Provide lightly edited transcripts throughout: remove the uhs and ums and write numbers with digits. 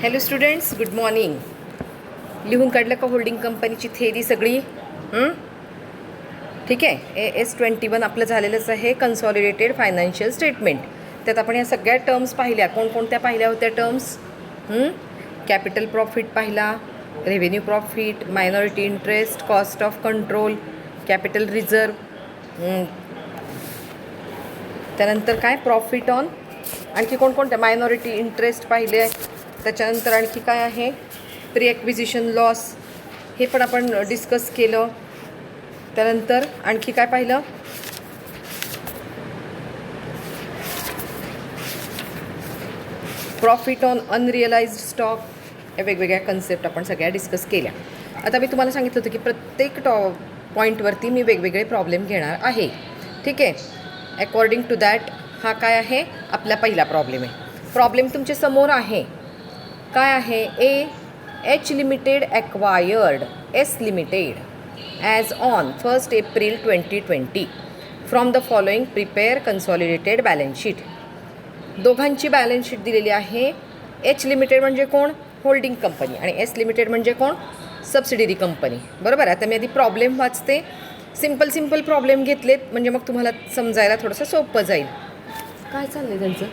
Hello students, good morning. लिहून काढलं का होल्डिंग कंपनीची थेरी सगळी? ठीक आहे. AS21 आपलं झालेलंच आहे, कन्सॉलिडेटेड फायनान्शियल स्टेटमेंट. त्यात आपण या सगळ्या टर्म्स पाहिल्या. कोणकोणत्या पाहिल्या होत्या टर्म्स? कॅपिटल प्रॉफिट पाहिला, revenue profit, minority interest, cost of control, capital reserve, त्यानंतर काय प्रॉफिट ऑन, आणखी कोणकोणत्या मायनॉरिटी इंटरेस्ट पाहिले. त्याच्यानंतर आणखी काय आहे, प्री ॲक्विजिशन लॉस, हे पण आपण डिस्कस केलं. त्यानंतर आणखी काय पाहिलं, प्रॉफिट ऑन अनरिअलाइज्ड स्टॉक. या वेगवेगळ्या कन्सेप्ट आपण सगळ्या डिस्कस केल्या. आता मी तुम्हाला सांगितलं होतं की प्रत्येक पॉईंटवरती मी वेगवेगळे प्रॉब्लेम घेणार आहे. ठीक आहे. अकॉर्डिंग टू दॅट हा काय आहे, आपला पहिला प्रॉब्लेम आहे. प्रॉब्लेम तुमच्या समोर आहे. काय आहे? H limited acquired S limited as on 1 April 2020 from the following prepare consolidated balance sheet. दोघांची बॅलन्स शीट दिलेली आहे. एच लिमिटेड म्हणजे कोण? Holding company. आणि एस लिमिटेड म्हणजे कोण? Subsidiary company. बरोबर. आता मी आधी प्रॉब्लेम वाचते. सिम्पल प्रॉब्लेम घेतलेत म्हणजे मग तुम्हाला समजायला थोडंसं सोपं जाईल. काय चाललंय त्यांचं?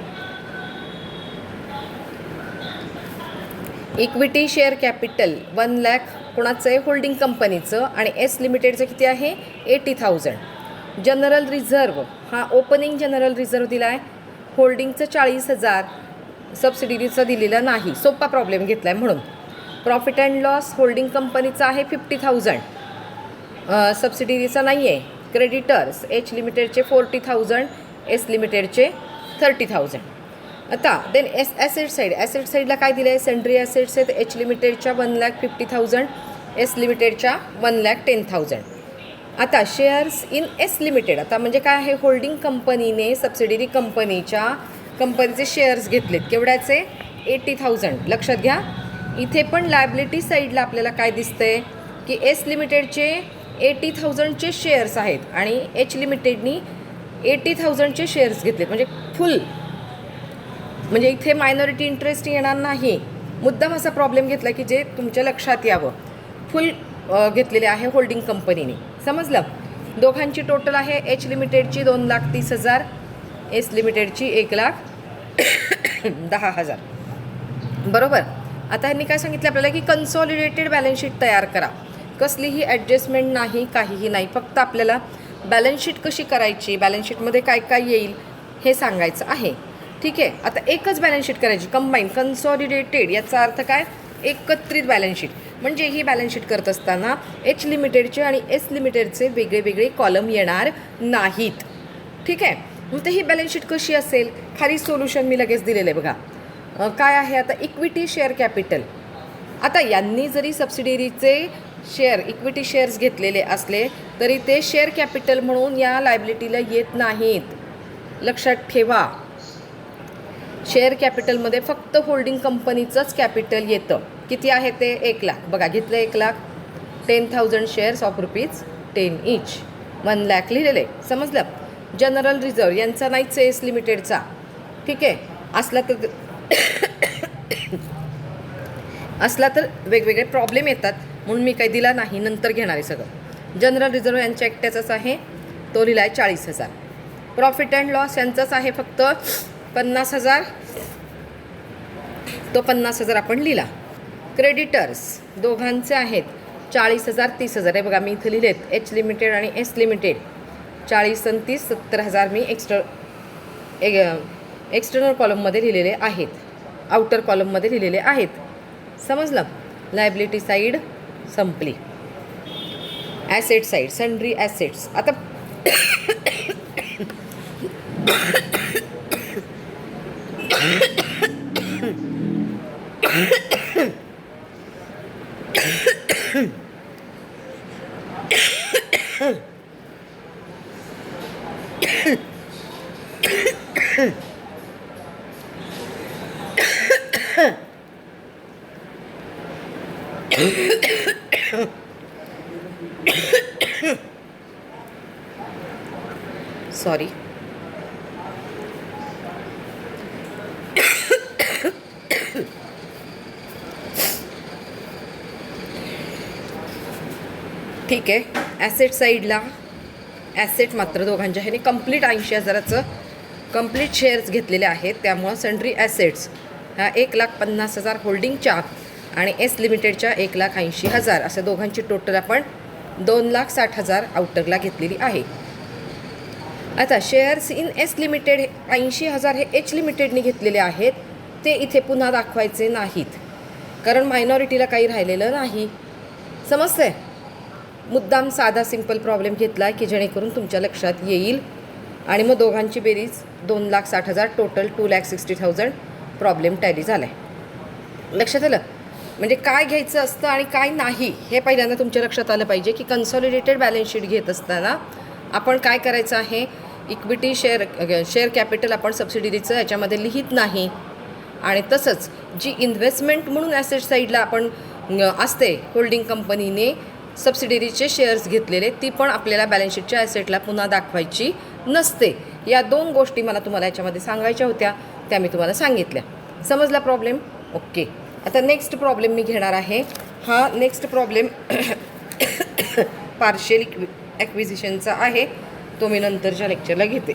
इक्विटी शेअर कॅपिटल 1 लाख कोणाचं आहे? होल्डिंग कंपनीचं. आणि एस लिमिटेडचं किती आहे? 80,000. जनरल रिझर्व हा ओपनिंग जनरल रिझर्व दिला आहे. होल्डिंगचं 40,000, सबसिडिरीचं दिलेलं नाही. सोपा प्रॉब्लेम घेतला आहे म्हणून. प्रॉफिट अँड लॉस होल्डिंग कंपनीचा आहे 50,000, सबसिडिरीचा नाही आहे. क्रेडिटर्स एच लिमिटेडचे 40,000, एस लिमिटेडचे 30,000. आता देन ॲसेट साईडला काय दिलं आहे? सेंड्री ॲसेट्स आहेत एच लिमिटेडच्या 1,50,000, एस लिमिटेडच्या 1,10,000. आता शेअर्स इन एस लिमिटेड, आता म्हणजे काय आहे? होल्डिंग कंपनीने सबसिडियरी कंपनीचे शेअर्स घेतलेत. केवढ्याचे? 80,000. लक्षात घ्या. इथे पण लायबिलिटी साईडला आपल्याला काय दिसतंय की एस लिमिटेडचे 80,000चे शेअर्स आहेत आणि एच लिमिटेडनी 80,000चे शेअर्स घेतलेत. म्हणजे फुल, म्हणजे इथे मायनॉरिटी इंटरेस्ट येणार नाही. मुद्दाम असा प्रॉब्लेम घेतला की जे तुमच्या लक्षात यावं. फुल घेतलेले आहे होल्डिंग कंपनीने. समजलं? दोघांची टोटल आहे. एच लिमिटेडची 2,30,000, एस लिमिटेडची 1,10,000. बरोबर. आता ह्यांनी काय सांगितलं आपल्याला की कन्सॉलिडेटेड बॅलन्स शीट तयार करा. कसलीही ॲडजस्टमेंट नाही, काहीही नाही. फक्त आपल्याला बॅलन्स शीट कशी करायची, बॅलन्स शीटमध्ये काय काय येईल हे सांगायचं आहे. ठीक आहे. आता एकच बॅलन्स शीट करायची, कंबाईन कन्सॉलिडेटेड. याचा अर्थ काय? एकत्रित बॅलन्स शीट. म्हणजे ही बॅलन्स शीट करत असताना एच लिमिटेडचे आणि एस लिमिटेडचे वेगळे कॉलम येणार नाहीत. ठीक आहे. मग ही बॅलन्स शीट कशी असेल? खाली सोल्युशन मी लगेच दिलेलं आहे बघा. काय आहे आता? Equity share capital. आता यांनी जरी सबसिडियरीचे इक्विटी शेअर्स घेतलेले असले तरी ते शेअर कॅपिटल म्हणून या लायबिलिटीला येत नाहीत. लक्षात ठेवा. शेअर कॅपिटलमध्ये फक्त होल्डिंग कंपनीचंच कॅपिटल येतं. किती आहे ते? 1 लाख. बघा, घेतलं 1 लाख, 10,000 शेअर्स ऑफ ₹10 इच, 1 लाख लिहिलेले. समजलं? जनरल रिझर्व यांचा नाहीच आहे, एस लिमिटेडचा. ठीक आहे. असला तर वेगवेगळे प्रॉब्लेम येतात म्हणून मी काही दिला नाही, नंतर घेणार आहे सगळं. जनरल रिझर्व यांच्या एकट्याचाच आहे, तो लिहिला आहे 40,000. प्रॉफिट अँड लॉस यांचाच आहे फक्त 50,000, तो 50,000 आपण लिहिला. क्रेडिटर्स दोघांचे आहेत 40,000, 30,000. हे बघा मी इथं लिहिलेत. एच लिमिटेड आणि एस लिमिटेड 40 आणि 30, 70,000 मी एक्सटर्नल कॉलममध्ये लिहिलेले आहेत, आउटर कॉलममध्ये लिहिलेले आहेत. समजलं? लायबिलिटी साईड संपली. Asset side, sundry assets. आता सॉरी. ठीक आहे. ॲसेट साईडला ॲसेट मात्र दोघांच्या ह्याने कंप्लीट 80,000चं कंप्लीट शेअर्स घेतलेले आहेत. त्यामुळं सन्ड्री ॲसेट्स ह्या 1,50,000 होल्डिंगच्या आणि एस लिमिटेडच्या 1,80,000 असं दोघांची टोटल आपण 2,60,000 आउटरला घेतलेली आहे. आता शेअर्स इन एस लिमिटेड 80,000 हे एच लिमिटेडने घेतलेले आहेत. ते इथे पुन्हा दाखवायचे नाहीत कारण मायनॉरिटीला काही राहिलेलं नाही. समजतंय? मुद्दाम साधा सिंपल प्रॉब्लेम घेतला की जेणेकरून तुमच्या लक्षात येईल. आणि मग दोघांची बेरीज 2,60,000 टोटल 2,60,000 प्रॉब्लेम टॅली झाला आहे. लक्षात आलं? म्हणजे काय घ्यायचं असतं आणि काय नाही हे पहिल्यांदा तुमच्या लक्षात आलं पाहिजे की कन्सॉलिडेटेड बॅलन्स शीट घेत असताना आपण काय करायचं आहे. इक्विटी शेअर कॅपिटल आपण सबसिडिरीचं याच्यामध्ये लिहित नाही. आणि तसंच जी इन्व्हेस्टमेंट म्हणून ॲसेट साईडला आपण असते होल्डिंग कंपनीने सबसिडिरीचे शेअर्स घेतलेले ती पण आपल्याला बॅलन्स शीटच्या ॲसेटला पुन्हा दाखवायची नसते. या 2 गोष्टी मला तुम्हाला याच्यामध्ये सांगायच्या होत्या त्या मी तुम्हाला सांगितल्या. समजला प्रॉब्लेम? ओके. आता नेक्स्ट प्रॉब्लेम मी घेणार आहे. हा नेक्स्ट प्रॉब्लेम पार्शियल ॲक्विजिशनचा आहे. तो मी नंतरच्या लेक्चरला घेते.